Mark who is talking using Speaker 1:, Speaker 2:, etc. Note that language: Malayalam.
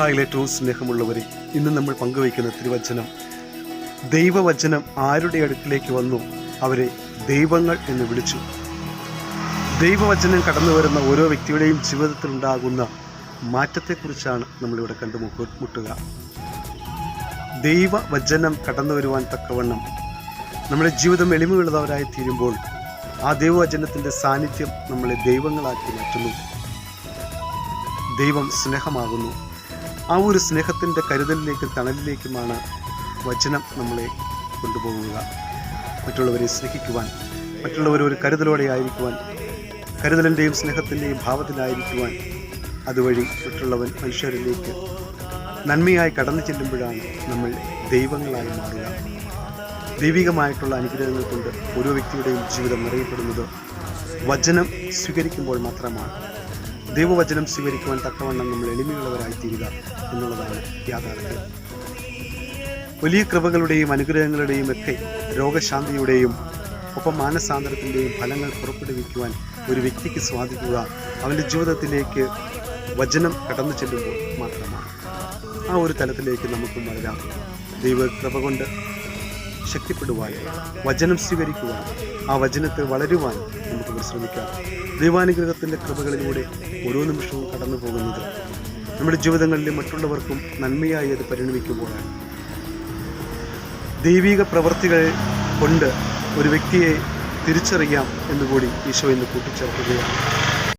Speaker 1: മിശിഹായിൽ ഏറ്റവും സ്നേഹമുള്ളവരെ, ഇന്ന് നമ്മൾ പങ്കുവയ്ക്കുന്ന തിരുവചനം, ദൈവവചനം ആരുടെ അടുക്കിലേക്ക് വന്നു അവരെ ദൈവങ്ങൾ എന്ന് വിളിച്ചു. ദൈവവചനം കടന്നു വരുന്ന ഓരോ വ്യക്തിയുടെയും ജീവിതത്തിൽ ഉണ്ടാകുന്ന മാറ്റത്തെക്കുറിച്ചാണ് നമ്മളിവിടെ കണ്ടുമുട്ടുക. ദൈവവചനം കടന്നു വരുവാൻ തക്കവണ്ണം നമ്മുടെ ജീവിതം എളിമയുള്ളവരായി തീരുമ്പോൾ ആ ദൈവവചനത്തിൻ്റെ സാന്നിധ്യം നമ്മളെ ദൈവങ്ങളാക്കി മാറ്റുന്നു. ദൈവം സ്നേഹമാകുന്നു. ആ ഒരു സ്നേഹത്തിൻ്റെ കരുതലിലേക്കും തണലിലേക്കുമാണ് വചനം നമ്മളെ കൊണ്ടുപോകുക. മറ്റുള്ളവരെ സ്നേഹിക്കുവാൻ, മറ്റുള്ളവർ ഒരു കരുതലോടെ ആയിരിക്കുവാൻ, കരുതലിൻ്റെയും സ്നേഹത്തിൻ്റെയും ഭാവത്തിലായിരിക്കുവാൻ, അതുവഴി മനുഷ്യരിലേക്ക് നന്മയായി കടന്നു ചെല്ലുമ്പോഴാണ് നമ്മൾ ദൈവങ്ങളായി മാറുക. ദൈവികമായിട്ടുള്ള അനുഗ്രഹങ്ങൾ കൊണ്ട് ഓരോ വ്യക്തിയുടെയും ജീവിതം നിറയപ്പെടുന്നത് വചനം സ്വീകരിക്കുമ്പോൾ മാത്രമാണ്. ദൈവവചനം സ്വീകരിക്കുവാൻ തക്കവണ്ണം നമ്മൾ എളിമയുള്ളവരായിത്തീരുക എന്നുള്ളതാണ് യാഥാർത്ഥ്യം. വലിയ കൃപകളുടെയും അനുഗ്രഹങ്ങളുടെയും ഒക്കെ രോഗശാന്തിയുടെയും ഒപ്പം മാനസാന്തരത്തിൻ്റെയും ഫലങ്ങൾ പുറപ്പെടുവിക്കുവാൻ ഒരു വ്യക്തിക്ക് സാധിക്കുക അവൻ്റെ ജീവിതത്തിലേക്ക് വചനം കടന്നു ചെല്ലുമ്പോൾ മാത്രമാണ്. ആ ഒരു തലത്തിലേക്ക് നമുക്കും വളരാം. ദൈവകൃപ കൊണ്ട് ശക്തിപ്പെടുവാൻ, വചനം സ്വീകരിക്കുവാൻ, ആ വചനത്തിൽ വളരുവാൻ നമുക്ക് പരിശ്രമിക്കാം. ദൈവാനുഗ്രഹത്തിൻ്റെ കൃപകളിലൂടെ ഓരോ നിമിഷവും കടന്നു പോകുന്നത് നമ്മുടെ ജീവിതങ്ങളിലെ മറ്റുള്ളവർക്കും നന്മയായി അത് പരിണമിക്കുമ്പോഴാണ്. ദൈവിക പ്രവൃത്തികൾ കൊണ്ട് ഒരു വ്യക്തിയെ തിരിച്ചറിയാം എന്നുകൂടി ഈശോ ഇന്ന് കൂട്ടിച്ചേർക്കുകയാണ്.